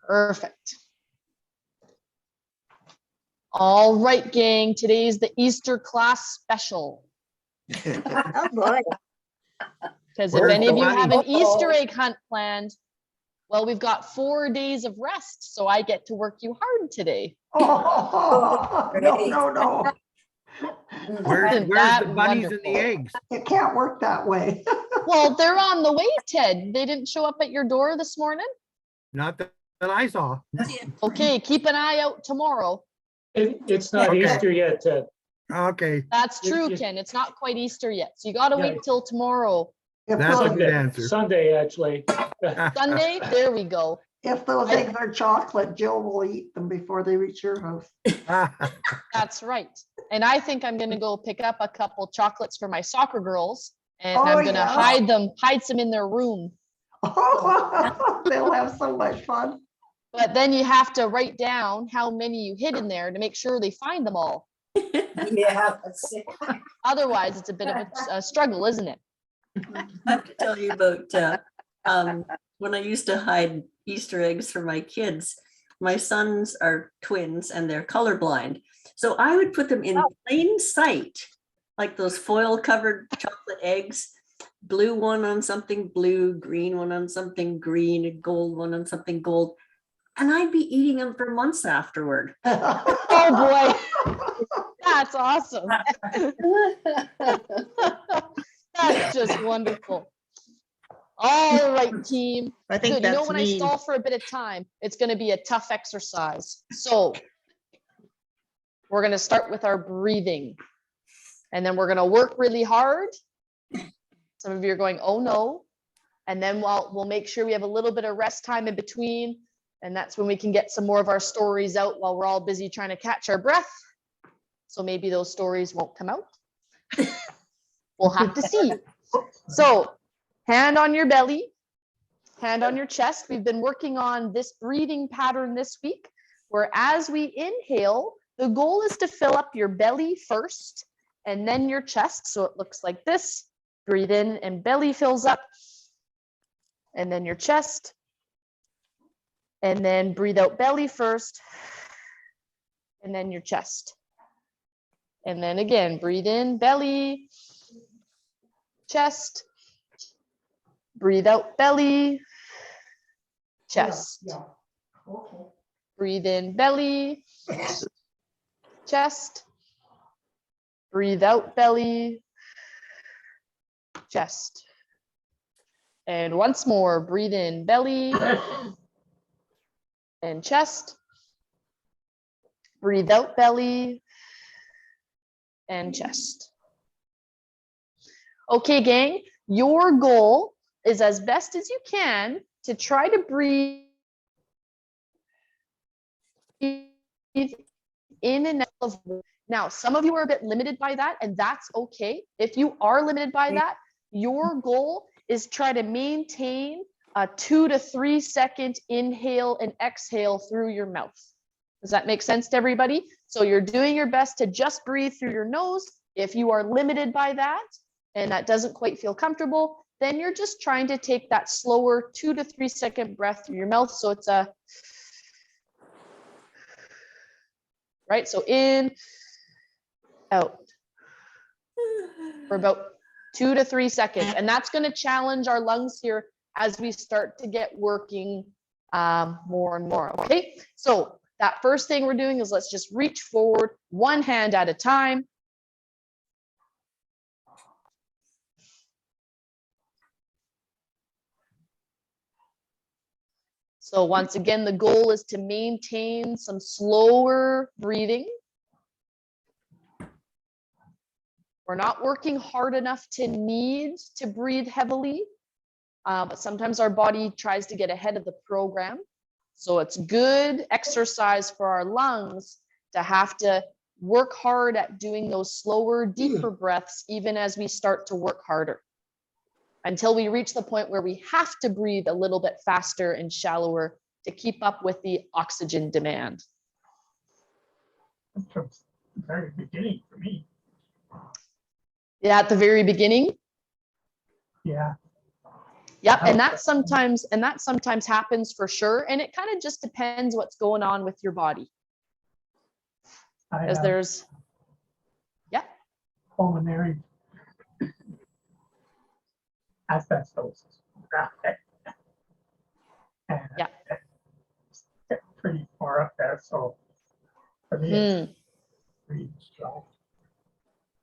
Perfect. All right, gang, today's the Easter class special. Oh boy. Because if Where's any the of you have an money? Easter egg hunt planned, well, we've got 4 days of rest, so I get to work you hard today. Oh, no. Where's Isn't the that bunnies and wonderful? the eggs? It can't work that way. Well, they're on the way, Ted. They didn't show up at your door this morning? Not that I saw. Okay, keep an eye out tomorrow. It's not Okay. Easter yet, Ted. Okay, That's You- true, you- Ken. It's not quite Easter yet, so you got to Yeah. wait till tomorrow. If That's a those, good answer. Sunday, actually. Sunday, there we go. if those eggs are chocolate, Jill will eat them before they reach your house. That's right. And I think I'm gonna go pick up a couple chocolates for my soccer girls, and Oh, I'm gonna yeah. hide some in their room. They'll have so much fun. But then you have to write down how many you hid in there to make sure they find them all. Yeah, that's it. Otherwise, it's a bit of a struggle, isn't it? I have to tell you about when I used to hide Easter eggs for my kids. My sons are twins and they're colorblind. So I would put them in plain sight, like those foil covered chocolate eggs, blue one on something blue, green one on something green, a gold one on something gold. And I'd be eating them for months afterward. Oh, boy. That's awesome. That's just wonderful. All right, team. I think Good. You know, that's when I mean. stall for a bit of time, it's going to be a tough exercise. So we're going to start with our breathing, and then we're going to work really hard. Some of you are going, oh no. And then we'll make sure we have a little bit of rest time in between. And that's when we can get some more of our stories out while we're all busy trying to catch our breath. So maybe those stories won't come out. We'll have to see. So hand on your belly, hand on your chest. We've been working on this breathing pattern this week, where as we inhale, the goal is to fill up your belly first and then your chest. So it looks like this. Breathe in and belly fills up, and then your chest. And then breathe out belly first, and then your chest. And then again, breathe in belly, chest. Breathe out belly, chest. Yeah. Okay. Breathe in belly, chest. Breathe out belly, chest. And once more, breathe in belly and chest. Breathe out belly and chest. Okay, gang, your goal is, as best as you can, to try to breathe in and out of. Now, some of you are a bit limited by that, and that's okay. If you are limited by that, your goal is try to maintain a 2 to 3 second inhale and exhale through your mouth. Does that make sense to everybody? So you're doing your best to just breathe through your nose. If you are limited by that and that doesn't quite feel comfortable, then you're just trying to take that slower 2 to 3 second breath through your mouth. So it's a, right? So in, out for about 2 to 3 seconds. And that's going to challenge our lungs here as we start to get working more and more. Okay, so that first thing we're doing is let's just reach forward one hand at a time. So once again, the goal is to maintain some slower breathing. We're not working hard enough to need to breathe heavily, but sometimes our body tries to get ahead of the program. So it's good exercise for our lungs to have to work hard at doing those slower, deeper breaths, even as we start to work harder, until we reach the point where we have to breathe a little bit faster and shallower to keep up with the oxygen demand. From the very beginning for me. Yeah, at the very beginning. Yeah. Yep, and that sometimes happens for sure. And it kind of just depends what's going on with your body. I Because have there's, yeah, pulmonary asbestosis. And Yeah. it's pretty far up there, so for me, it's pretty strong.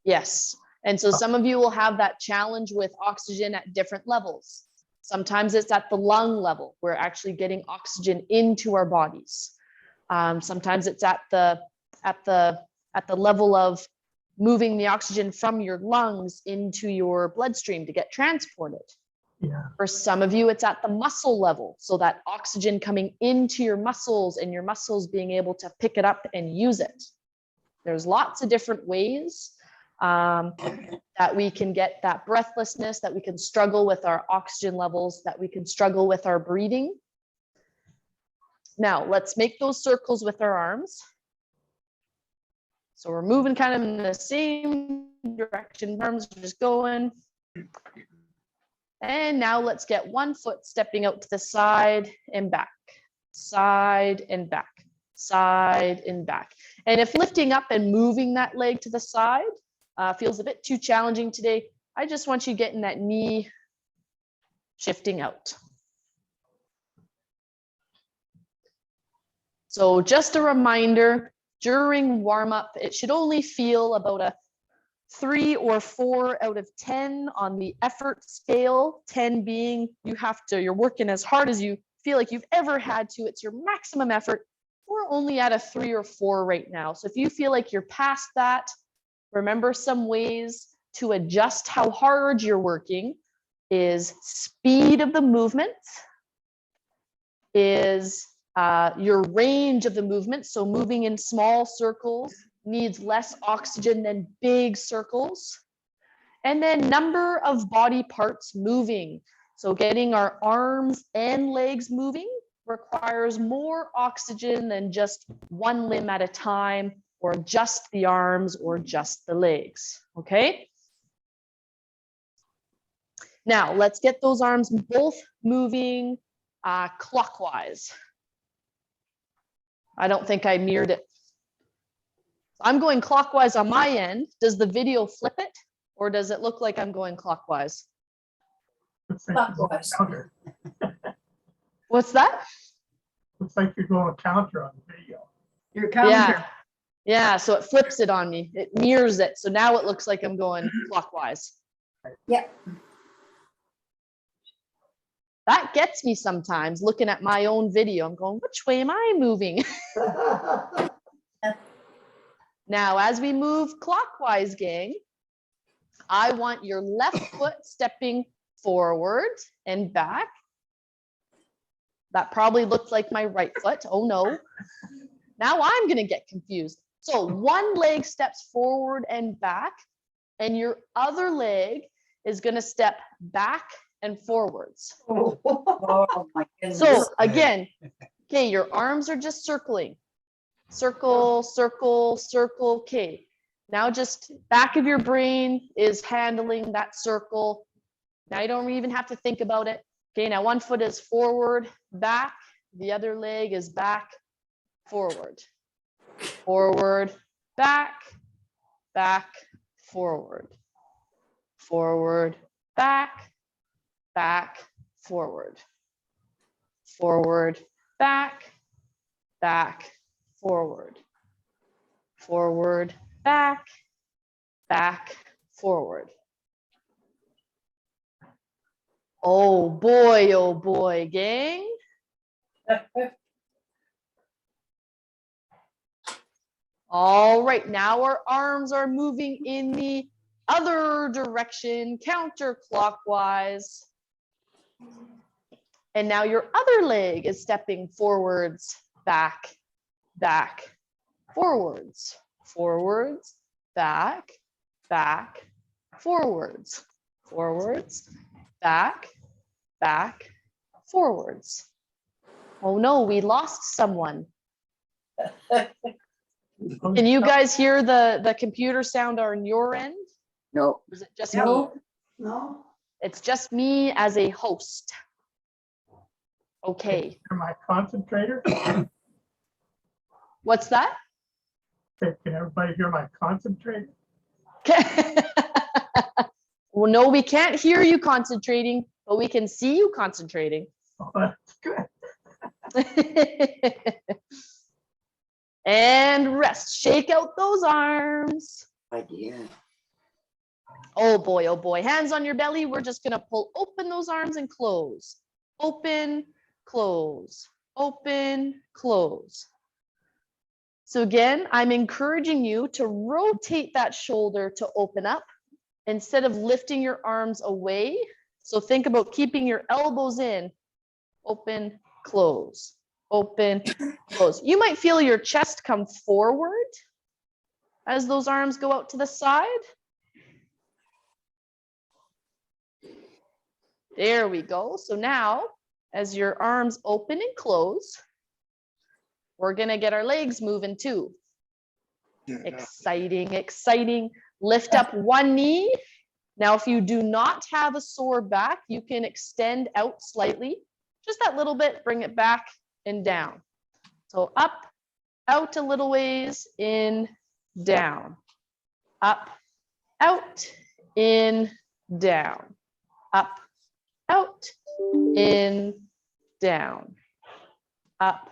yes. And so some of you will have that challenge with oxygen at different levels. Sometimes it's at the lung level. We're actually getting oxygen into our bodies. Sometimes it's at the level of moving the oxygen from your lungs into your bloodstream to get transported. Yeah, For some of you, it's at the muscle level. So that oxygen coming into your muscles and your muscles being able to pick it up and use it. There's lots of different ways that we can get that breathlessness, that we can struggle with our oxygen levels, that we can struggle with our breathing. Now, let's make those circles with our arms. So we're moving kind of in the same direction. Arms are just going. And now let's get one foot stepping out to the side and back, side and back, side and back. And if lifting up and moving that leg to the side feels a bit too challenging today, I just want you getting that knee shifting out. So just a reminder, during warm up, it should only feel about a 3 or 4 out of 10 on the effort scale, 10 being you're working as hard as you feel like you've ever had to. It's your maximum effort. We're only at a 3 or 4 right now. So if you feel like you're past that, remember some ways to adjust how hard you're working is speed of the movement, is your range of the movement. So moving in small circles needs less oxygen than big circles. And then number of body parts moving. So getting our arms and legs moving requires more oxygen than just one limb at a time, or just the arms or just the legs, okay? Now let's get those arms both moving clockwise. I don't think I mirrored it. I'm going clockwise on my end. Does the video flip it, or does it look like I'm going clockwise? looks like you're going Clockwise. counter. What's that? Looks like you're going counter on the video. Your Yeah. calendar. Yeah, so it flips it on me. It mirrors it. So now it looks like I'm going clockwise. Yeah. That gets me sometimes looking at my own video. I'm going, which way am I moving? Now, as we move clockwise, gang, I want your left foot stepping forward and back. That probably looks like my right foot. Oh no. Now I'm going to get confused. So one leg steps forward and back, and your other leg is going to step back and forwards. Oh, my goodness. So again, okay, your arms are just circling. Circle, circle, circle. Okay. Now just back of your brain is handling that circle. Now you don't even have to think about it. Okay, now one foot is forward, back. The other leg is back, forward. Forward, back, back, forward. Forward, back, back, forward. Forward, back, back, forward. Forward, back, back, forward. Oh boy, gang. All right, now our arms are moving in the other direction, counterclockwise. And now your other leg is stepping forwards, back, back, forwards, forwards, back, back, forwards, forwards, back, back, forwards. Oh no, we lost someone. Can you guys hear the computer sound on your end? No. Is it just me? No. No, It's just me as a host. Okay, Hear my concentrator? what's that? Can everybody hear my concentrator? Well, no, we can't hear you concentrating, but we can see you concentrating. Oh, that's good. And rest. Shake out those arms. Idea. Oh boy, oh boy. Hands on your belly. We're just going to pull open those arms and close. Open, close, open, close. So again, I'm encouraging you to rotate that shoulder to open up instead of lifting your arms away. So think about keeping your elbows in. Open, close, open, close. You might feel your chest come forward as those arms go out to the side. There we go. So now, as your arms open and close, we're gonna get our legs moving too. Exciting, exciting. Lift up one knee. Now, if you do not have a sore back, you can extend out slightly, just that little bit, bring it back and down. So up, out a little ways, in, down, up, out, in, down, up, out, in, down, up,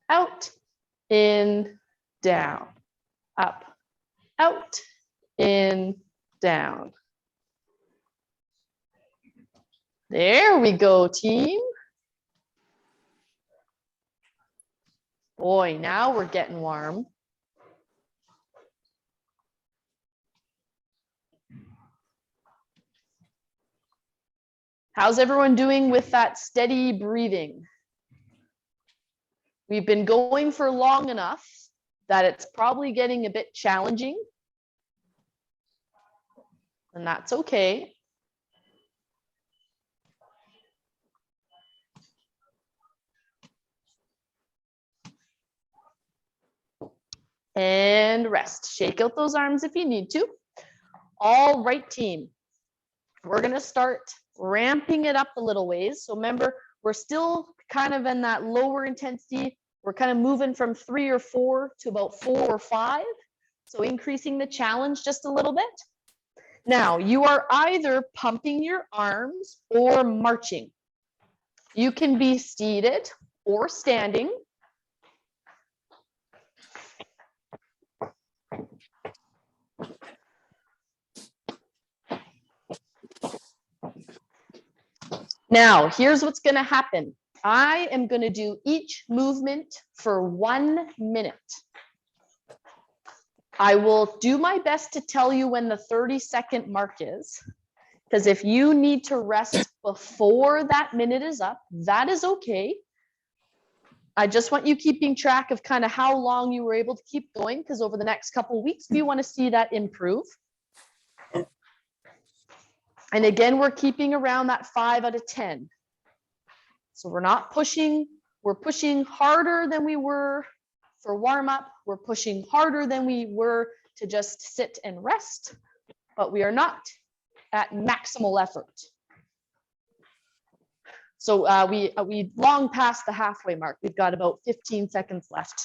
out, in, down, up, out, in, down. There we go, team. Boy, now we're getting warm. How's everyone doing with that steady breathing? We've been going for long enough that it's probably getting a bit challenging, and that's okay. And rest. Shake out those arms if you need to. All right, team. We're going to start ramping it up a little ways. So remember, we're still kind of in that lower intensity. We're kind of moving from 3 or 4 to about 4 or 5. So increasing the challenge just a little bit. Now, you are either pumping your arms or marching. You can be seated or standing. Now, here's what's going to happen. I am going to do each movement for 1 minute. I will do my best to tell you when the 30-second mark is, because if you need to rest before that minute is up, that is okay. I just want you keeping track of kind of how long you were able to keep going, because over the next couple of weeks, we want to see that improve. And again, we're keeping around that 5 out of 10. So we're not pushing, we're pushing harder than we were for warm up. We're pushing harder than we were to just sit and rest, but we are not at maximal effort. So we long past the halfway mark. We've got about 15 seconds left.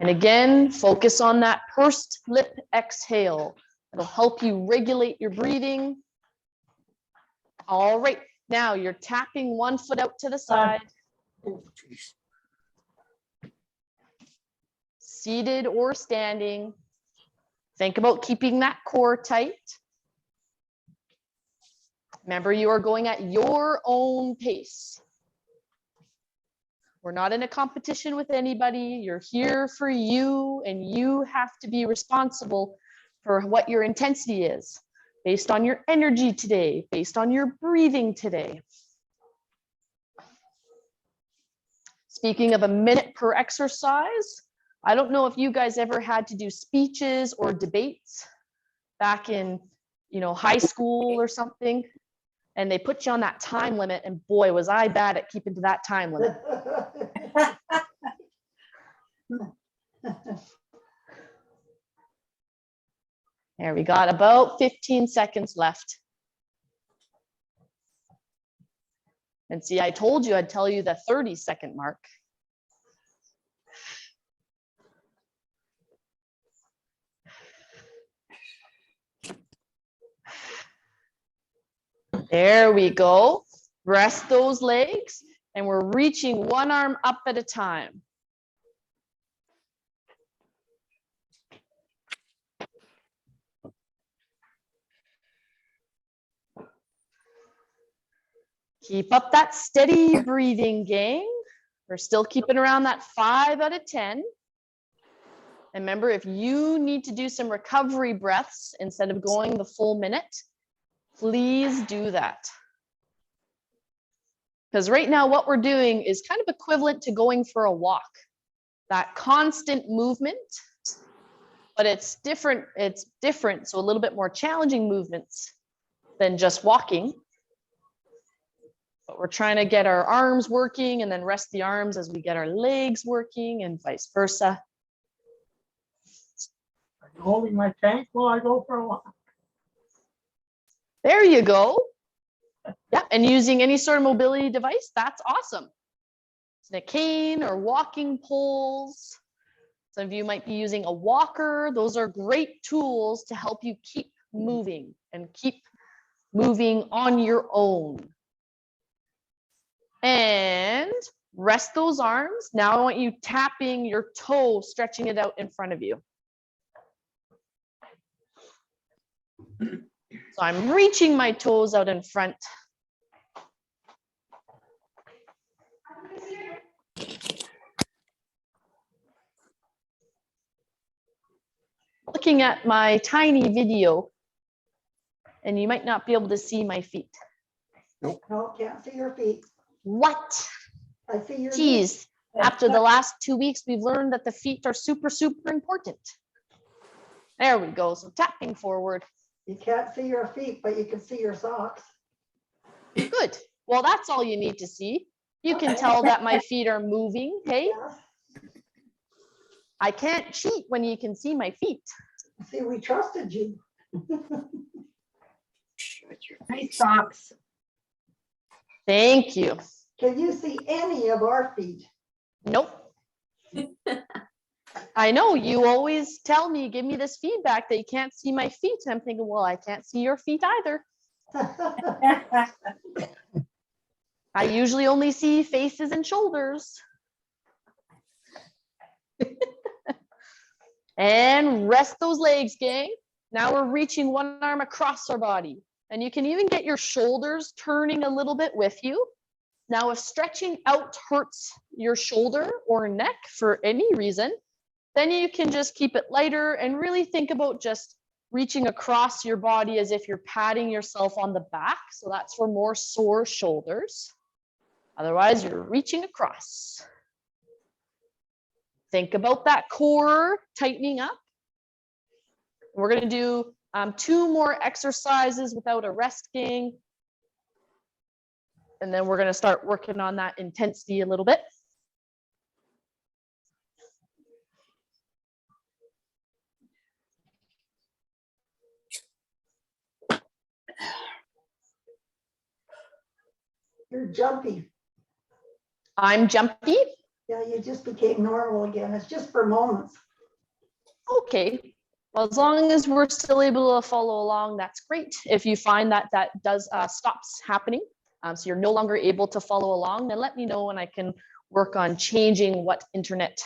And again, focus on that pursed lip exhale. It'll help you regulate your breathing. All right, now you're tapping one foot out to the side. Seated or standing. Think about keeping that core tight. Remember, you are going at your own pace. We're not in a competition with anybody. You're here for you, and you have to be responsible for what your intensity is, based on your energy today, based on your breathing today. Speaking of a minute per exercise, I don't know if you guys ever had to do speeches or debates back in, high school or something, and they put you on that time limit, and boy, was I bad at keeping to that time limit. There, we got about 15 seconds left. And see, I told you I'd tell you the 30-second mark. There we go. Rest those legs, and we're reaching one arm up at a time. Keep up that steady breathing, gang. We're still keeping around that 5 out of 10. And remember, if you need to do some recovery breaths instead of going the full minute, please do that. Because right now what we're doing is kind of equivalent to going for a walk. That constant movement, but it's different. It's different, so a little bit more challenging movements than just walking. But we're trying to get our arms working and then rest the arms as we get our legs working and vice versa. Are you holding my tank while I go for a walk? There you go. Yeah, and using any sort of mobility device, that's awesome. It's a cane or walking poles. Some of you might be using a walker. Those are great tools to help you keep moving and keep moving on your own. And rest those arms. Now I want you tapping your toe, stretching it out in front of you. So I'm reaching my toes out in front. Looking at my tiny video, and you might not be able to see my feet. No, can't see your feet. What? I see your knees. Geez, after the last 2 weeks, we've learned that the feet are super, super important. There we go. So tapping forward. You can't see your feet, but you can see your socks. Good. Well, that's all you need to see. You can tell that my feet are moving. Hey, Yes. I can't cheat when you can see my feet. See, we trusted you. Nice socks. Thank you. Can you see any of our feet? Nope. I know you always tell me, give me this feedback that you can't see my feet. And I'm thinking, well, I can't see your feet either. I usually only see faces and shoulders. And rest those legs, gang. Now we're reaching one arm across our body. And you can even get your shoulders turning a little bit with you. Now, if stretching out hurts your shoulder or neck for any reason, then you can just keep it lighter and really think about just reaching across your body as if you're patting yourself on the back. So that's for more sore shoulders. Otherwise, you're reaching across. Think about that core tightening up. We're going to do 2 more exercises without a rest, gang. And then we're going to start working on that intensity a little bit. You're jumpy. I'm jumpy. Yeah, you just became normal again. It's just for moments. Okay. Well, as long as we're still able to follow along, that's great. If you find that that does stops happening, so you're no longer able to follow along, then let me know and I can work on changing what internet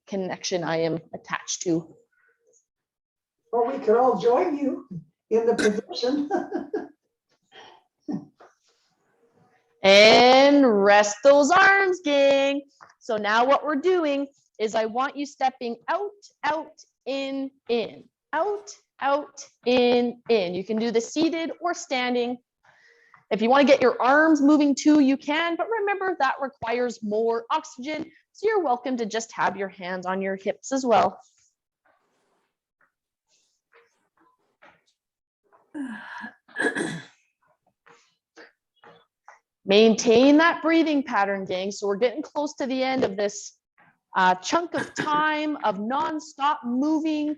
connection I am attached to. Or we could all join you in the position. And rest those arms, gang. So now what we're doing is I want you stepping out, out, in, out, out, in. You can do the seated or standing. If you want to get your arms moving too, you can, but remember that requires more oxygen. So you're welcome to just have your hands on your hips as well. Maintain that breathing pattern, gang. So we're getting close to the end of this chunk of time of nonstop moving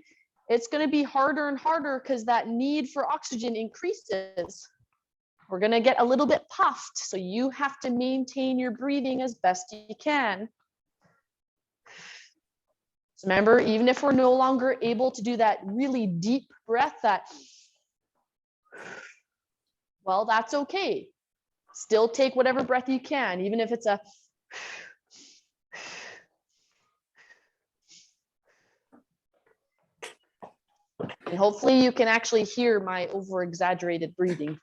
it's going to be harder and harder because that need for oxygen increases. We're going to get a little bit puffed. So you have to maintain your breathing as best you can. So remember, even if we're no longer able to do that really deep breath, well, that's okay. Still take whatever breath you can, even if it's a and hopefully you can actually hear my over-exaggerated breathing.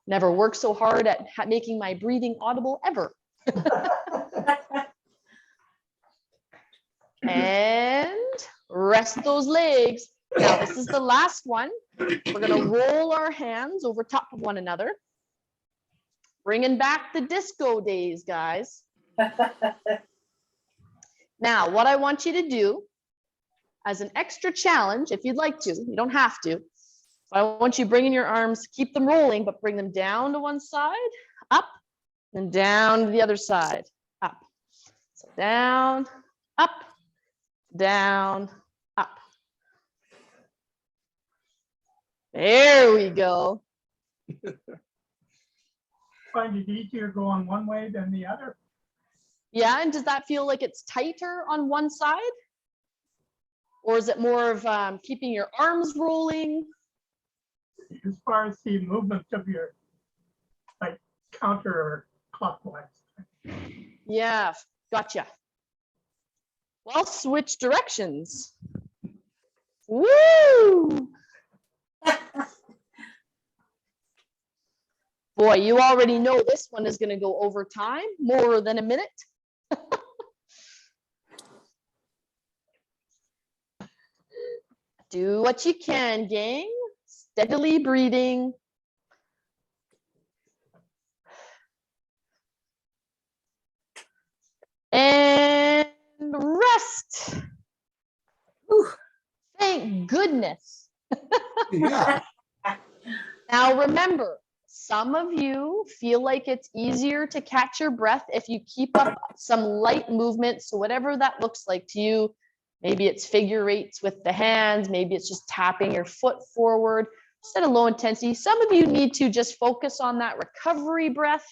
Never worked so hard at making my breathing audible ever. And rest those legs. Now, this is the last one. We're going to roll our hands over top of one another. Bringing back the disco days, guys. Now, what I want you to do as an extra challenge, if you'd like to, you don't have to, but I want you bringing your arms, keep them rolling, but bring them down to one side, up, and down to the other side, up. So down, up, down, up. There we go. Find it easier going one way than the other. Yeah, and does that feel like it's tighter on one side? Or is it more of keeping your arms rolling? As far as the movement of your, like, counter clockwise. Yeah, gotcha. Well, switch directions. Woo! Boy, you already know this one is going to go over time, more than a minute. Do what you can, gang. Steadily breathing. And rest. Whew. Thank goodness. Yeah. Now remember, some of you feel like it's easier to catch your breath if you keep up some light movement. So whatever that looks like to you, maybe it's figure eights with the hands, maybe it's just tapping your foot forward instead of low intensity. Some of you need to just focus on that recovery breath.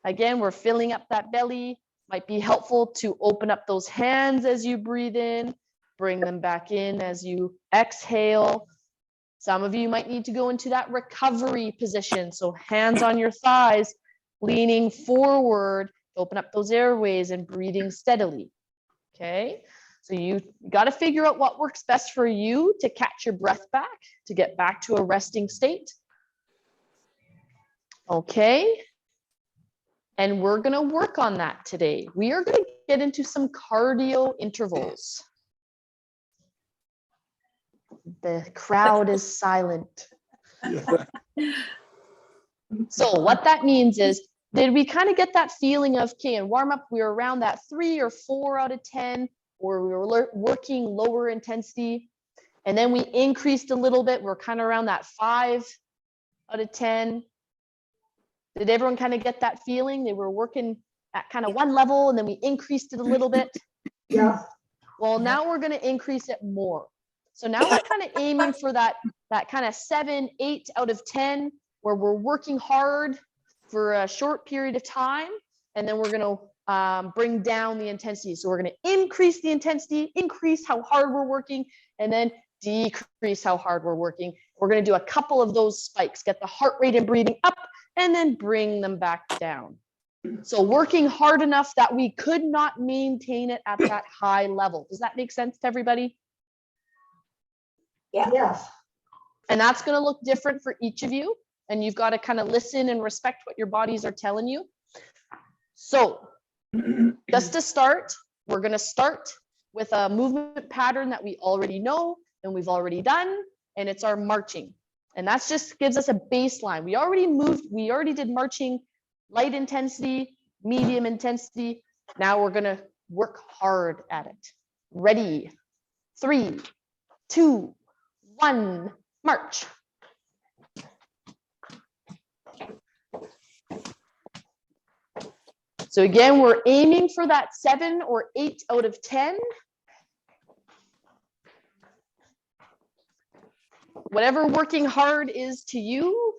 Again, we're filling up that belly. Might be helpful to open up those hands as you breathe in, bring them back in as you exhale. Some of you might need to go into that recovery position. So hands on your thighs, leaning forward, open up those airways and breathing steadily. Okay, so you got to figure out what works best for you to catch your breath back, to get back to a resting state. Okay, and we're going to work on that today. We are going to get into some cardio intervals. The crowd is silent. So what that means is, did we kind of get that feeling of, okay, in warm up, we were around that 3 or 4 out of 10, or we were working lower intensity, and then we increased a little bit. We're kind of around that 5 out of 10. Did everyone kind of get that feeling? They were working at kind of one level, and then we increased it a little bit. Yeah. Well, now we're going to increase it more. So now we're kind of aiming for that kind of 7, 8 out of 10, where we're working hard for a short period of time, and then we're going to bring down the intensity. So we're going to increase the intensity, increase how hard we're working, and then decrease how hard we're working. We're going to do a couple of those spikes, get the heart rate and breathing up, and then bring them back down. So working hard enough that we could not maintain it at that high level. Does that make sense to everybody? Yes. And that's going to look different for each of you. And you've got to kind of listen and respect what your bodies are telling you. So just to start, we're going to start with a movement pattern that we already know and we've already done, and it's our marching. And that's just gives us a baseline. We already did marching, light intensity, medium intensity. Now we're going to work hard at it. Ready? 3, 2, 1, march. So again, we're aiming for that 7 or 8 out of 10. whatever working hard is to you,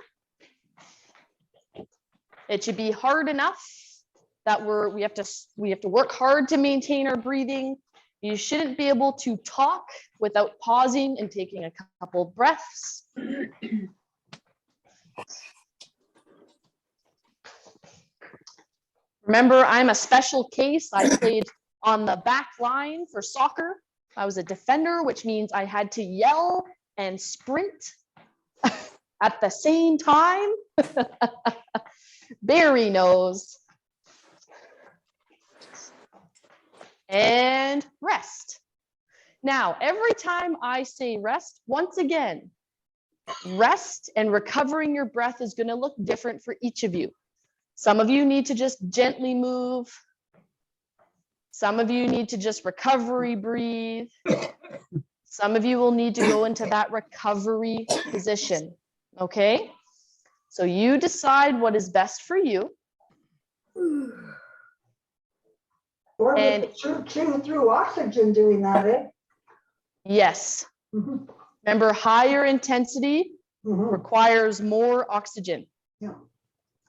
it should be hard enough that we have to work hard to maintain our breathing. You shouldn't be able to talk without pausing and taking a couple breaths. Remember, I'm a special case. I played on the back line for soccer. I was a defender, which means I had to yell and sprint at the same time. Barry knows. And rest. Now, every time I say rest, once again, rest and recovering your breath is going to look different for each of you. Some of you need to just gently move. Some of you need to just recovery breathe. Some of you will need to go into that recovery position. Okay? So you decide what is best for you. Or And- we should chew through oxygen doing that, eh? Yes. Mhm, Remember, higher intensity mhm. requires more oxygen. Yeah.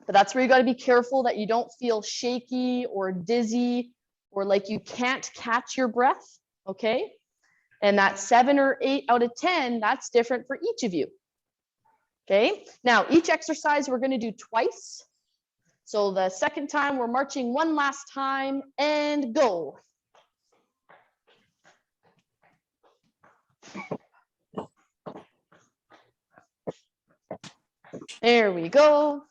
But that's where you got to be careful that you don't feel shaky or dizzy or like you can't catch your breath. Okay. And that 7 or 8 out of 10, that's different for each of you. Okay. Now, each exercise we're going to do twice. So the second time we're marching one last time and go. There we go.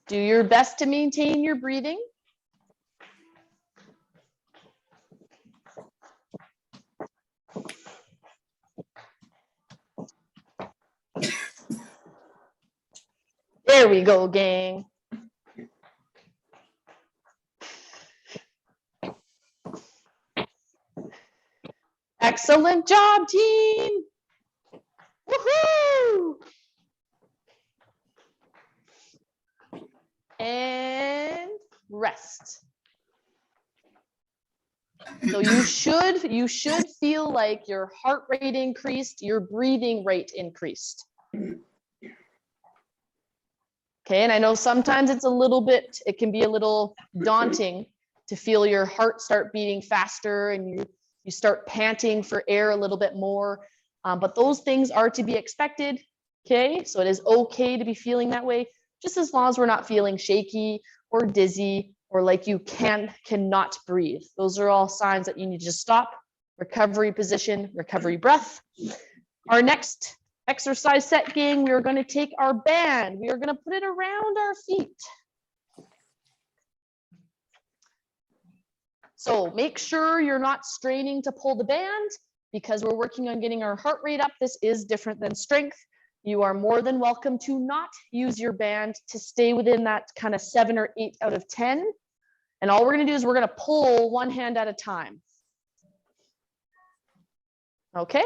Do your best to maintain your breathing. There we go, gang. Excellent job, team. Woohoo! And rest. So you should feel like your heart rate increased, your breathing rate increased. Okay, and I know sometimes it can be a little daunting to feel your heart start beating faster and you start panting for air a little bit more, but those things are to be expected. Okay, so it is okay to be feeling that way, just as long as we're not feeling shaky or dizzy or like you cannot breathe. Those are all signs that you need to just stop, recovery position, recovery breath. Our next exercise set, gang, we are going to take our band. We are going to put it around our feet. So make sure you're not straining to pull the band because we're working on getting our heart rate up. This is different than strength. You are more than welcome to not use your band to stay within that kind of 7 or 8 out of 10. And all we're going to do is we're going to pull one hand at a time. Okay,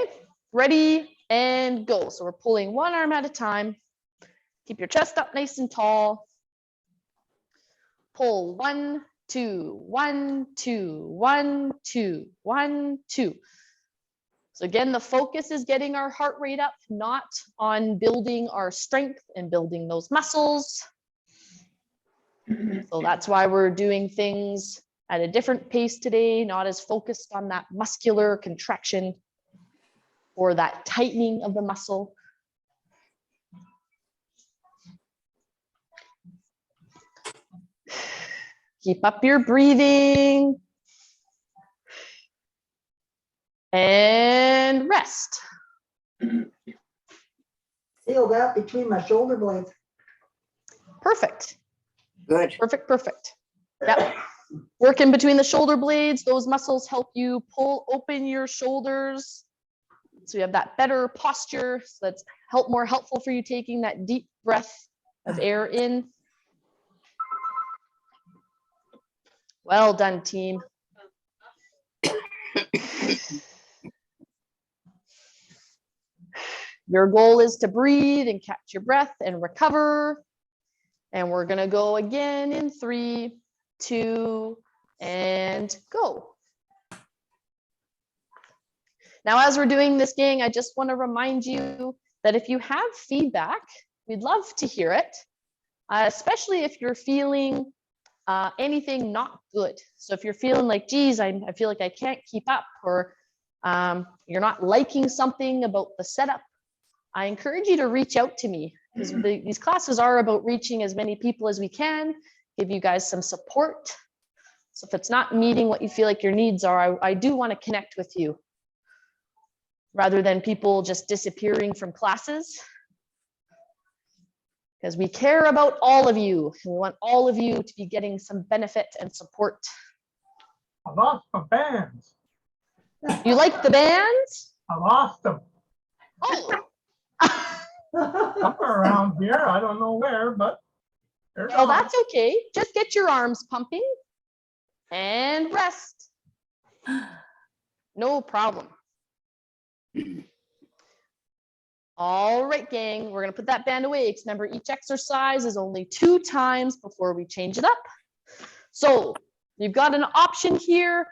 ready and go. So we're pulling one arm at a time. Keep your chest up nice and tall. Pull 1, 2, 1, 2, 1, 2, 1, 2. So again, the focus is getting our heart rate up, not on building our strength and building those muscles. So that's why we're doing things at a different pace today, not as focused on that muscular contraction or that tightening of the muscle. Keep up your breathing. And rest. Feel that between my shoulder blades. Perfect. Good. Perfect, perfect. Yep. Work in between the shoulder blades. Those muscles help you pull open your shoulders. So you have that better posture. So that's more helpful for you taking that deep breath of air in. Well done, team. Your goal is to breathe and catch your breath and recover. And we're going to go again in 3, 2, and go. Now, as we're doing this, gang, I just want to remind you that if you have feedback, we'd love to hear it, especially if you're feeling anything not good. So if you're feeling like, geez, I feel like I can't keep up, or you're not liking something about the setup, I encourage you to reach out to me, because these classes are about reaching as many people as we can, give you guys some support. So if it's not meeting what you feel like your needs are, I do want to connect with you, rather than people just disappearing from classes. Because we care about all of you. We want all of you to be getting some benefit and support. I lost my bands. You like the bands? I lost them. Oh, Somewhere around here. I don't know where, but they're well, gone. that's okay. Just get your arms pumping and rest. No problem. All right, gang, we're gonna put that band away, because remember, each exercise is only 2 times before we change it up. So you've got an option here.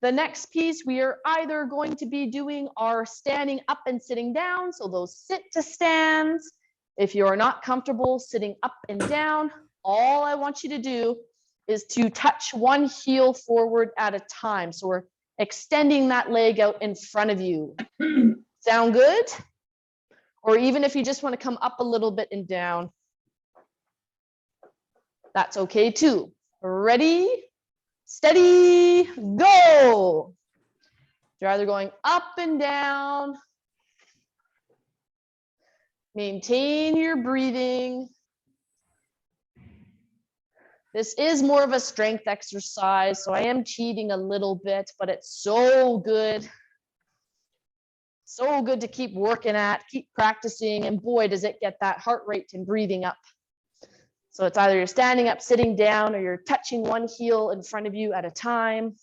The next piece, we are either going to be doing our standing up and sitting down, so those sit to stands. If you are not comfortable sitting up and down, all I want you to do is to touch one heel forward at a time. So we're extending that leg out in front of you. Sound good? Or even if you just want to come up a little bit and down, that's okay too. Ready, steady, go. You're either going up and down. Maintain your breathing. This is more of a strength exercise, so I am cheating a little bit, but it's so good. So good to keep working at, keep practicing, and boy, does it get that heart rate and breathing up. So it's either you're standing up, sitting down, or you're touching one heel in front of you at a time.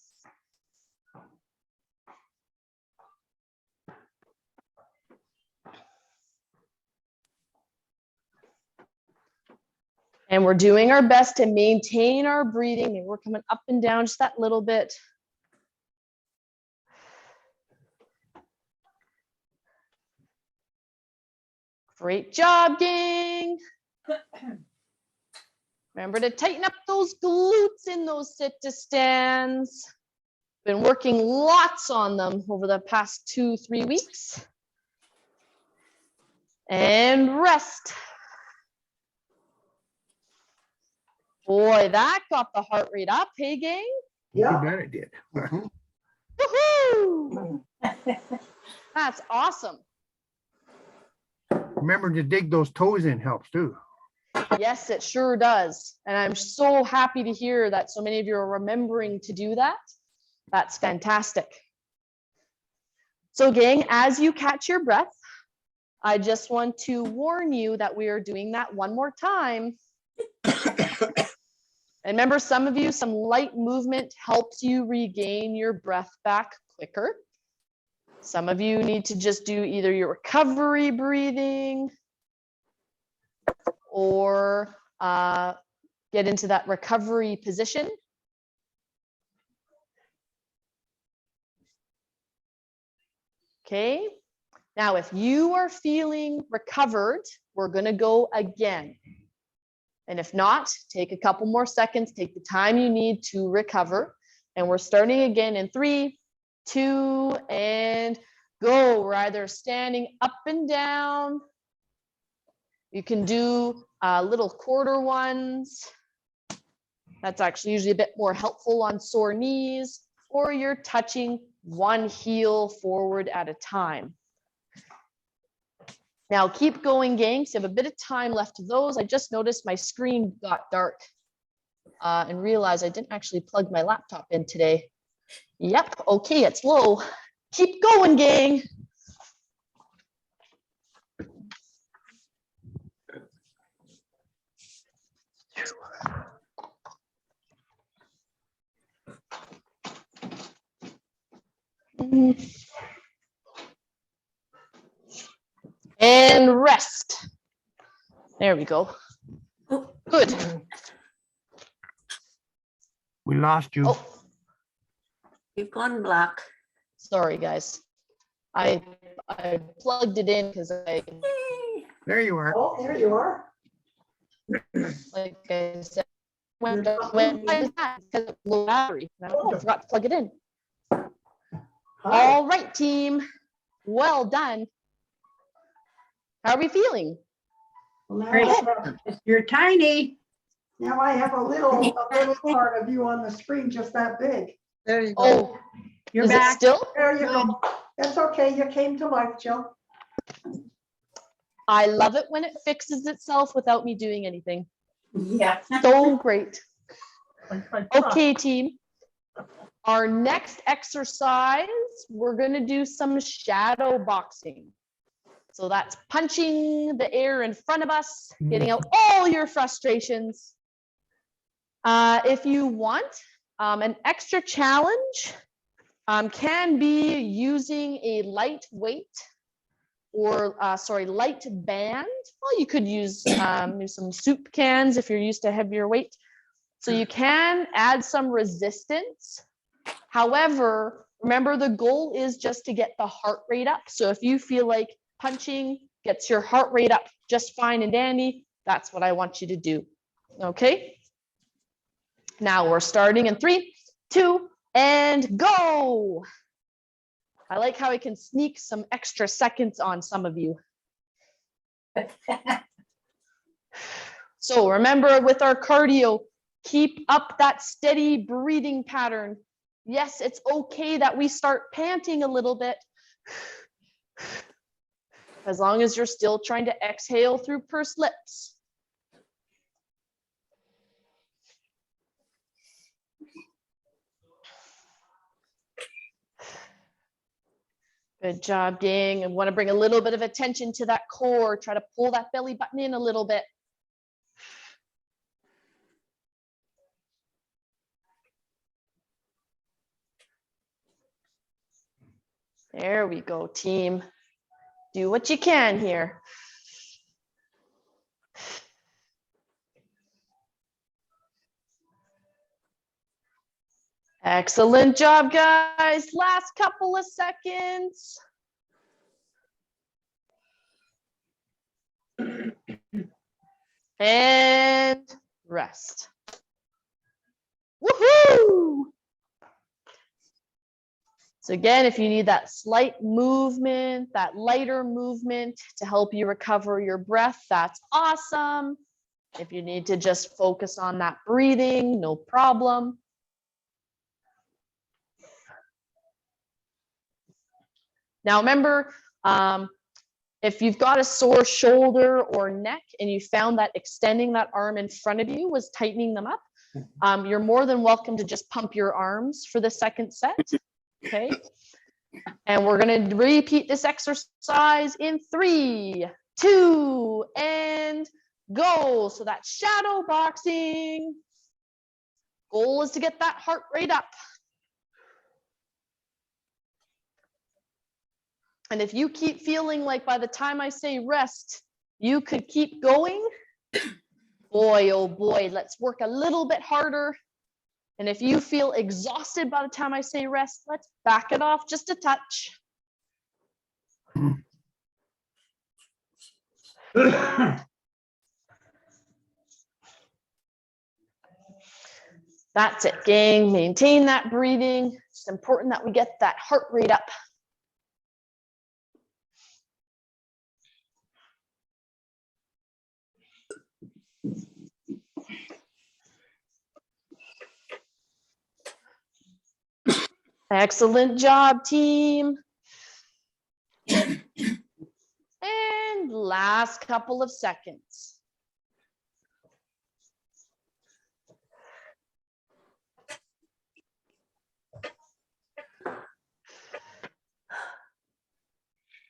And we're doing our best to maintain our breathing. Maybe we're coming up and down just that little bit. Great job, gang. Remember to tighten up those glutes in those sit to stands. Been working lots on them over the past 2-3 weeks. And rest. Boy, that got the heart rate up, hey gang? You Yeah. bet it did. Woohoo! That's awesome. Remember to dig those toes in helps too. Yes, it sure does. And I'm so happy to hear that so many of you are remembering to do that. That's fantastic. So gang, as you catch your breath, I just want to warn you that we are doing that one more time. And remember, some of you, some light movement helps you regain your breath back quicker. Some of you need to just do either your recovery breathing or get into that recovery position. Okay. Now, if you are feeling recovered, we're going to go again. And if not, take a couple more seconds, take the time you need to recover. And we're starting again in 3, 2, and go. We're either standing up and down. You can do little quarter ones. That's actually usually a bit more helpful on sore knees, or you're touching one heel forward at a time. Now keep going, gang. So you have a bit of time left of those. I just noticed my screen got dark and realized I didn't actually plug my laptop in today. Yep, okay, it's low. Keep going, gang. And rest. There we go. Good. We lost you. Oh, You've gone black. sorry, guys. I plugged it in because There you are. Oh, there you are. like I said, why is that? Because of low battery. And I forgot to plug it in. Hi. All right, team. Well done. How are we feeling? Well, now Great. I have- You're tiny. Now I have a little part of you on the screen, just that big. There you go. Oh, You're is it back. still? There you go. That's okay. You came to life, Jill. I love it when it fixes itself without me doing anything. Yeah. So great. Like, Okay, team. Our next exercise, we're going to do some shadow boxing. So that's punching the air in front of us, getting out all your frustrations. If you want an extra challenge, can be using a lightweight or light band. Well, you could use some soup cans if you're used to heavier weight. So you can add some resistance. However, remember the goal is just to get the heart rate up. So if you feel like punching gets your heart rate up just fine and dandy, that's what I want you to do. Okay. Now we're starting in 3, 2, and go. I like how I can sneak some extra seconds on some of you. So remember with our cardio, keep up that steady breathing pattern. Yes, it's okay that we start panting a little bit. As long as you're still trying to exhale through pursed lips. Good job, gang. I want to bring a little bit of attention to that core. Try to pull that belly button in a little bit. There we go, team. Do what you can here. Excellent job, guys. Last couple of seconds. And rest. Woohoo! So again, if you need that slight movement, that lighter movement to help you recover your breath, that's awesome. If you need to just focus on that breathing, no problem. Now remember, if you've got a sore shoulder or neck and you found that extending that arm in front of you was tightening them up, you're more than welcome to just pump your arms for the second set. Okay. And we're going to repeat this exercise in 3, 2, and go. So that's shadow boxing. Goal is to get that heart rate up. And if you keep feeling like by the time I say rest, you could keep going, boy, oh boy, let's work a little bit harder. And if you feel exhausted by the time I say rest, let's back it off just a touch. That's it, gang. Maintain that breathing. It's important that we get that heart rate up. Excellent job, team. And last couple of seconds.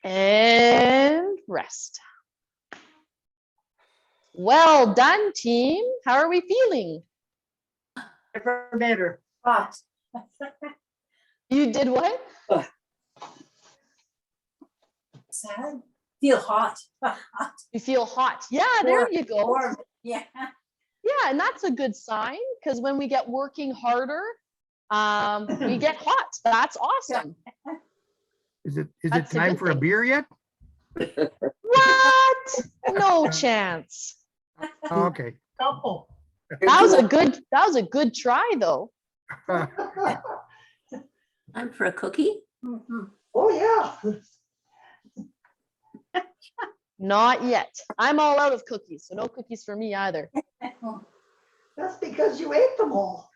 And rest. Well done, team. How are we feeling? Better. Hot. You did what? Sad. Feel hot. You feel hot. Yeah, there you go. Warm. Yeah. Yeah, and that's a good sign because when we get working harder, we get hot. That's awesome. Is it That's a time good for a thing. beer yet? What? No chance. Oh, okay. Couple. That was a good try though. Time for a cookie? Oh, yeah. Not yet. I'm all out of cookies, so no cookies for me either. That's because you ate them all.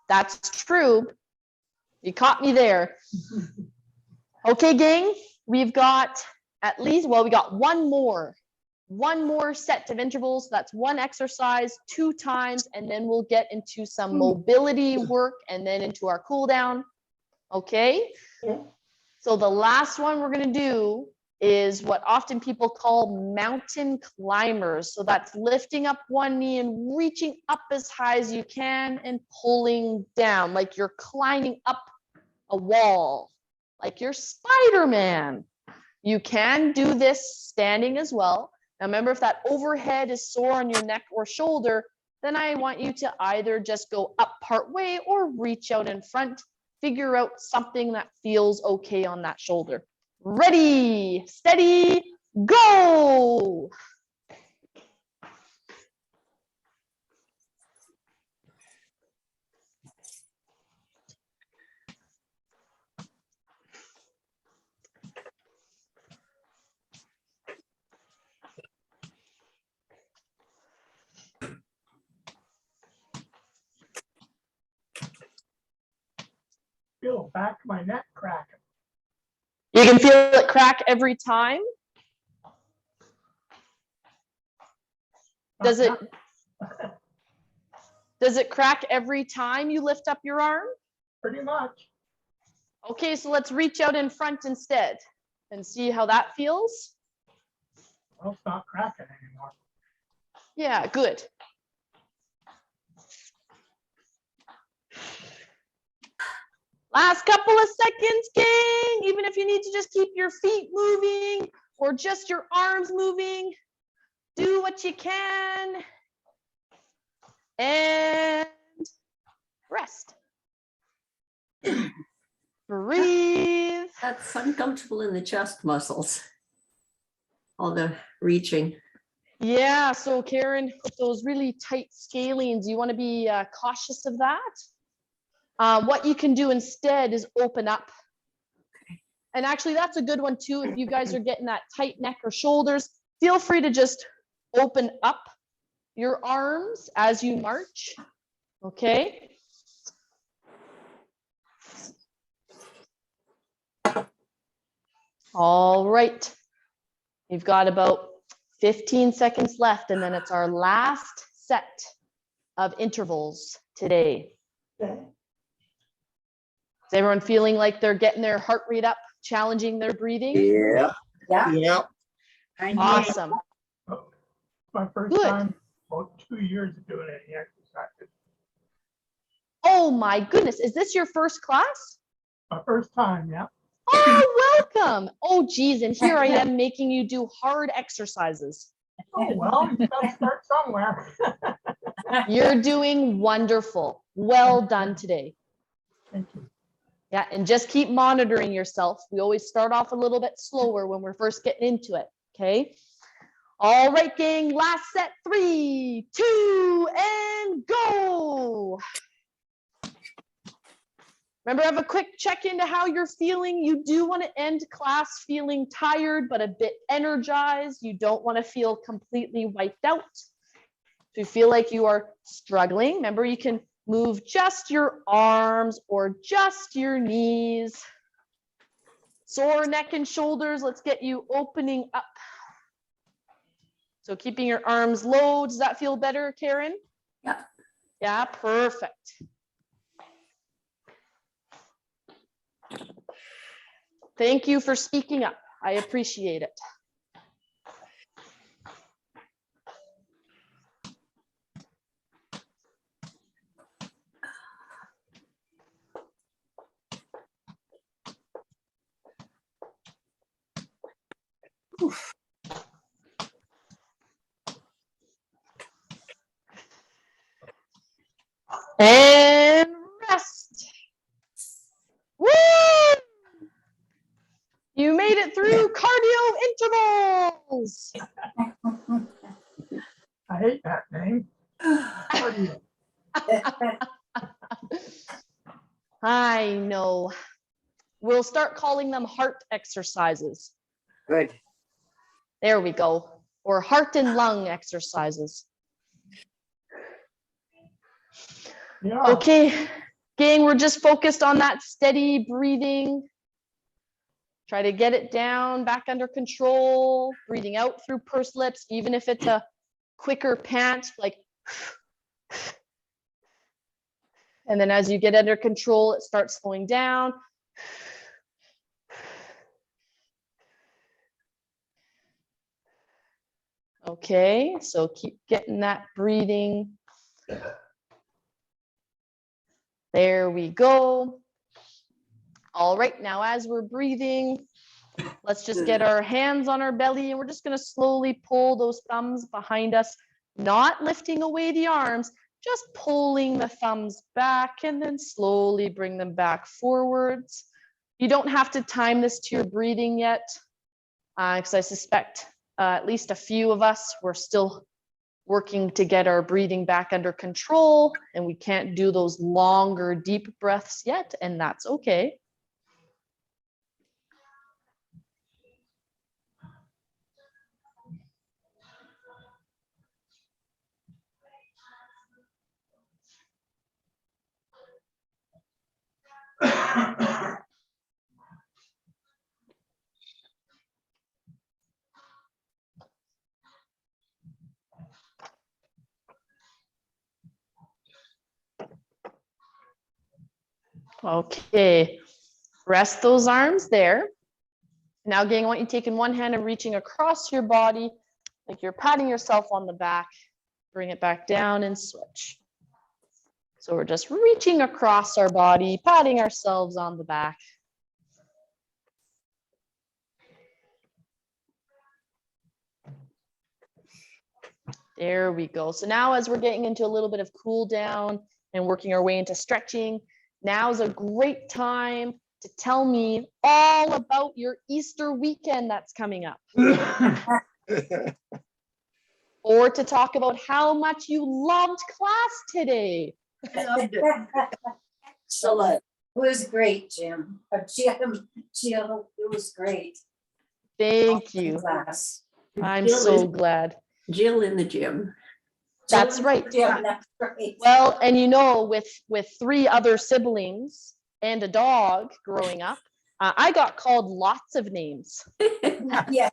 That's true. You caught me there. Okay, gang, we've got at least, well, we got one more set of intervals. That's one exercise, 2 times, and then we'll get into some mobility work and then into our cool down. Okay? Yeah. So the last one we're gonna do is what often people call mountain climbers. So that's lifting up one knee and reaching up as high as you can and pulling down, like you're climbing up a wall, like you're Spider-Man. You can do this standing as well. Now remember, if that overhead is sore on your neck or shoulder, then I want you to either just go up part way or reach out in front. Figure out something that feels okay on that shoulder. Ready, steady, go. Feel back of my neck cracking. You can feel it crack every time. Does it crack every time you lift up your arm? Pretty much. Okay, so let's reach out in front instead and see how that feels. Well, it's not cracking anymore. Yeah, good. Last couple of seconds, gang. Even if you need to just keep your feet moving or just your arms moving, do what you can. And rest. Breathe. That's uncomfortable in the chest muscles. All the reaching. Yeah, so Karen, with those really tight scalenes, you want to be cautious of that. What you can do instead is open up. And actually, that's a good one too. If you guys are getting that tight neck or shoulders, feel free to just open up your arms as you march. Okay. All right. You've got about 15 seconds left, and then it's our last set of intervals today. Okay. Is everyone feeling like they're getting their heart rate up, challenging their breathing? Yeah. Yeah. Awesome. My first Good. time, about 2 years of doing any exercises. Oh my goodness, is this your first class? My first time, yeah. Oh, welcome. Oh geez, and here I am making you do hard exercises. Oh, well, you gotta start somewhere. You're doing wonderful. Well done today. Thank you. Yeah, and just keep monitoring yourself. We always start off a little bit slower when we're first getting into it, okay? All right, gang, last set, 3, 2, and go. Remember, have a quick check into how you're feeling. You do want to end class feeling tired, but a bit energized. You don't want to feel completely wiped out. If you feel like you are struggling, remember, you can move just your arms or just your knees. Sore neck and shoulders, let's get you opening up. So keeping your arms low, does that feel better, Karen? Yeah. Yeah, perfect. Thank you for speaking up. I appreciate it. Oof. And rest. made it through cardio intervals. I hate that name. Cardio. I know. We'll start calling them heart exercises. Good. There we go. Or heart and lung exercises. Yeah. Okay, gang, we're just focused on that steady breathing. Try to get it down, back under control, breathing out through pursed lips, even if it's a quicker pant, like, and then as you get under control, it starts slowing down. Okay, so keep getting that breathing. There we go. All right, now as we're breathing, let's just get our hands on our belly and we're just gonna slowly pull those thumbs behind us, not lifting away the arms, just pulling the thumbs back and then slowly bring them back forwards. You don't have to time this to your breathing yet, because I suspect at least a few of us, we're still working to get our breathing back under control and we can't do those longer, deep breaths yet, and that's okay. Okay, rest those arms there. Now, gang, I want you taking one hand and reaching across your body, like you're patting yourself on the back. Bring it back down and switch. So we're just reaching across our body, patting ourselves on the back. There we go. So now as we're getting into a little bit of cool down and working our way into stretching, now is a great time to tell me all about your Easter weekend that's coming up. Or to talk about how much you loved class today. I loved it. Excellent. It was great, Jim. Jill, it was great. Thank you. Class. I'm Jill so is- glad. Jill in the gym. That's right. Yeah, that's right. Well, and you know, with 3 other siblings and a dog growing up, I got called lots of names. Yeah.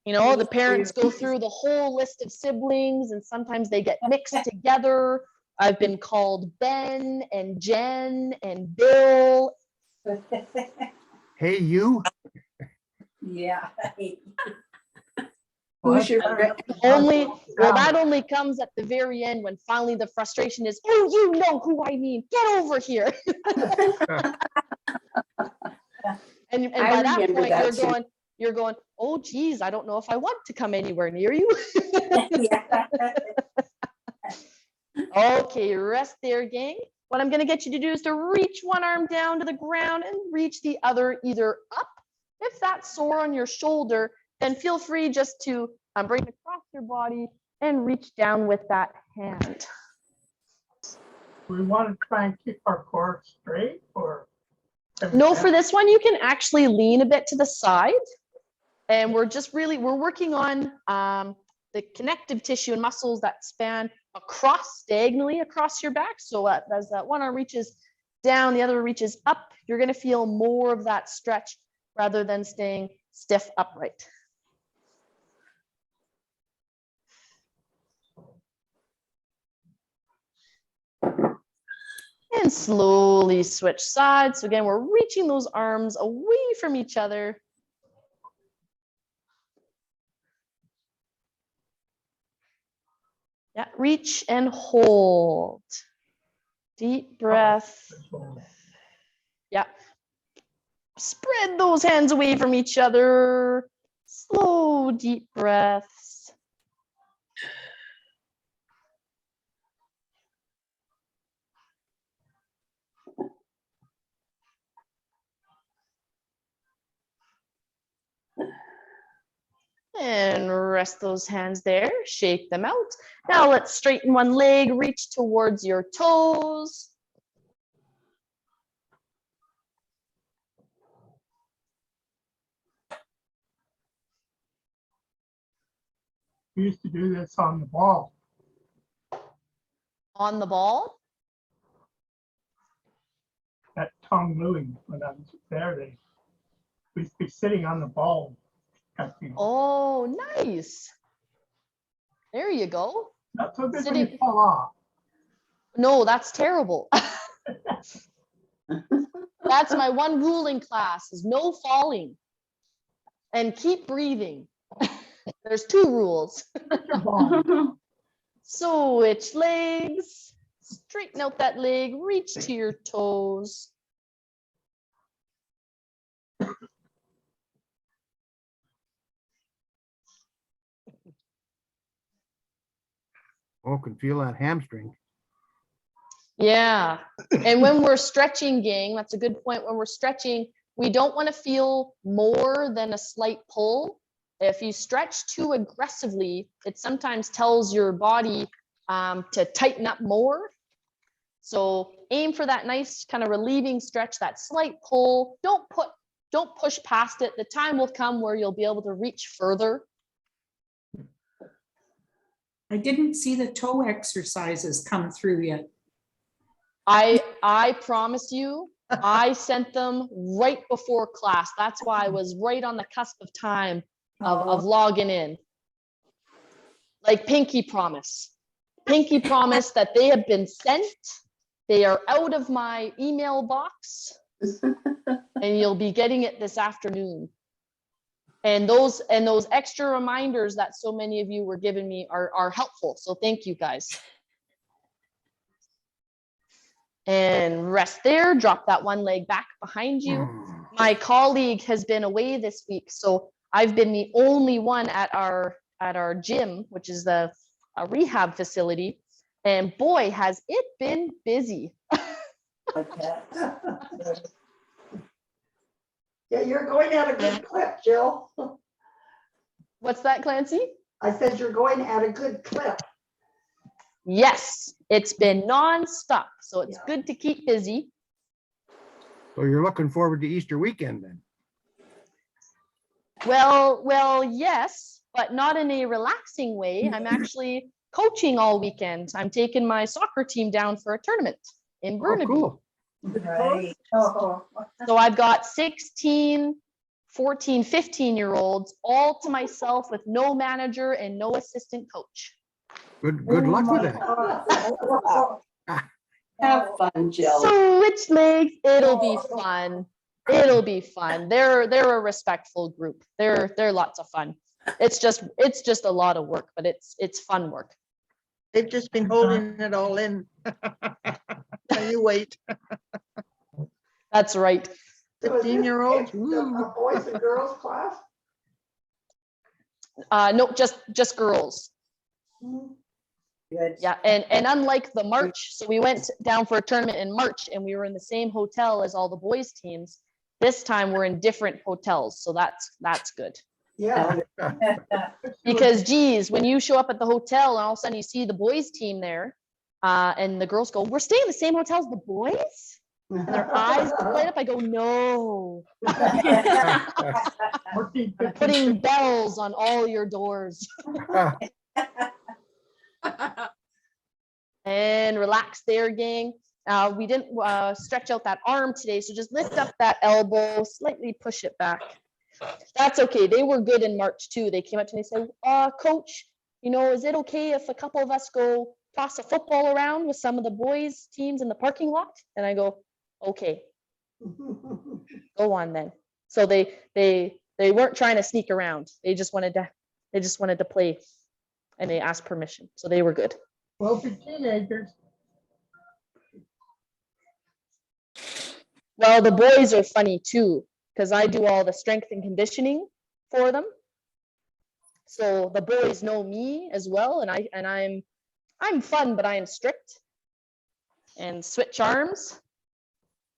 You know, the parents go through the whole list of siblings and sometimes they get mixed together. I've been called Ben and Jen and Bill. Hey, you. Yeah. Who's your Only, well, that only comes at the very end when finally the frustration is, oh, you know who I mean, get over here. And I by that remember point, that you're going, oh, geez, I don't know if I want to come anywhere near you. Yeah. Okay, rest there, gang. What I'm gonna get you to do is to reach one arm down to the ground and reach the other either up. If that's sore on your shoulder, then feel free just to bring it across your body and reach down with that hand. We want to try and keep our core straight or? No, for this one, you can actually lean a bit to the side. And we're working on the connective tissue and muscles that span diagonally across your back. So as that one arm reaches down, the other reaches up, you're gonna feel more of that stretch rather than staying stiff upright. And slowly switch sides. So again, we're reaching those arms away from each other. Yeah, reach and hold. Deep breath. Yeah. Spread those hands away from each other. Slow, deep breaths. And rest those hands there, shake them out. Now let's straighten one leg, reach towards your toes. We used to do this on the ball. On the ball. At Tom Louie, when I was there, we used to be sitting on the ball. Oh, nice. There you go. Not so good when Sitting- you fall off. No, that's terrible. That's my one rule in class is no falling and keep breathing. There's 2 rules. Switch legs, straighten out that leg, reach to your toes. Oh, can feel that hamstring. Yeah. And when we're stretching, gang, that's a good point. When we're stretching, we don't want to feel more than a slight pull. If you stretch too aggressively, it sometimes tells your body to tighten up more. So aim for that nice kind of relieving stretch, that slight pull. Don't push past it. The time will come where you'll be able to reach further. I didn't see the toe exercises come through yet. I promise you, I sent them right before class. That's why I was right on the cusp of time of logging in. Like Pinky promise. Pinky promise that they have been sent. They are out of my email box and you'll be getting it this afternoon. And those extra reminders that so many of you were giving me are helpful. So thank you guys. And rest there, drop that one leg back behind you. My colleague has been away this week, so I've been the only one at our gym, which is a rehab facility. And boy, has it been busy. Yeah, you're going at a good clip, Jill. What's that, Clancy? I said you're going at a good clip. Yes, it's been nonstop, so it's good to keep busy. So you're looking forward to Easter weekend then? Well, yes, but not in a relaxing way. I'm actually coaching all weekend. I'm taking my soccer team down for a tournament in Oh, Burnaby. cool. Right. Oh. So I've got 16, 14, 15-year-olds all to myself with no manager and no assistant coach. Good luck with that. Have fun, Jill. Switch legs, it'll be fun. It'll be fun. They're a respectful group. They're lots of fun. It's just a lot of work, but it's fun work. They've just been holding it all in. Now you wait. That's right. So is this 15-year-olds? a boys and girls class? No, just girls. Good. Yeah, and unlike the March, so we went down for a tournament in March and we were in the same hotel as all the boys teams. This time we're in different hotels, so that's good. Yeah. Because geez, when you show up at the hotel and all of a sudden you see the boys team there, and the girls go, "We're staying in the same hotel as the boys?" And their eyes light up. I go, "No." We're putting bells on all your doors. And relax there, gang. We didn't stretch out that arm today, so just lift up that elbow, slightly push it back. That's okay. They were good in March too. They came up to me and said, Coach, is it okay if a couple of us go toss a football around with some of the boys teams in the parking lot? And I go, okay, go on then. So they weren't trying to sneak around. They just wanted to play, and they asked permission. So they were good. Well, for teenagers, Well, the boys are funny too, because I do all the strength and conditioning for them. So the boys know me as well, and I'm fun, but I am strict. And switch arms.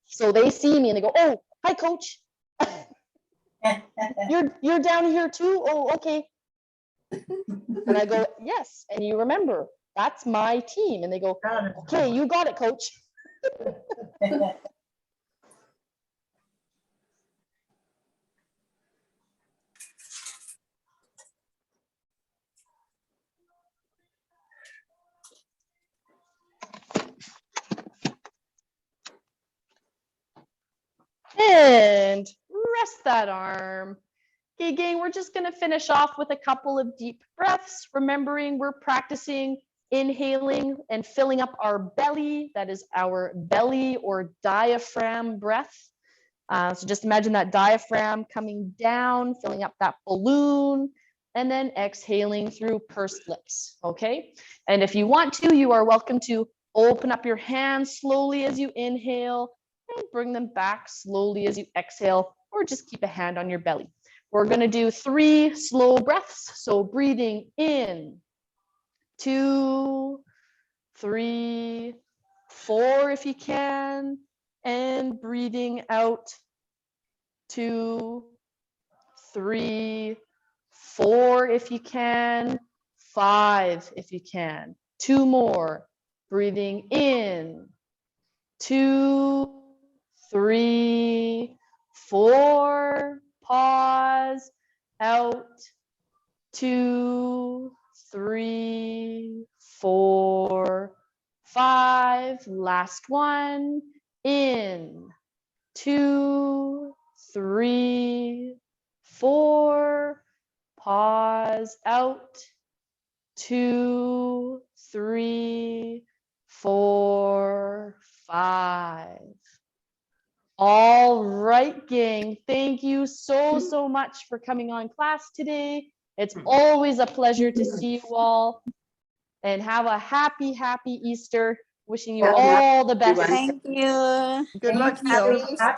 So they see me and they go, "Oh, hi, coach. You're down here too? Oh, okay." And I go, yes. And you remember, that's my team. And they go, That is okay, you got it, coach. And rest that arm. Okay, gang, we're just gonna finish off with a couple of deep breaths, remembering we're practicing inhaling and filling up our belly. That is our belly or diaphragm breath. So just imagine that diaphragm coming down, filling up that balloon, and then exhaling through pursed lips, okay? And if you want to, you are welcome to open up your hands slowly as you inhale and bring them back slowly as you exhale, or just keep a hand on your belly. We're gonna do 3 slow breaths. So breathing in, 2, 3, 4 if you can, and breathing out, 2, 3, 4 if you can, 5 if you can. 2 more. Breathing in, 2, 3, 4. Pause. Out. 2, 3, 4, 5. Last one. In. 2, 3, 4. Pause. Out. 2, 3, 4, 5. All right, gang. Thank you so much for coming on class today. It's always a pleasure to see you all. And have a happy Easter. Wishing you all the best. Thank you. Good luck, Happy Jill. Easter.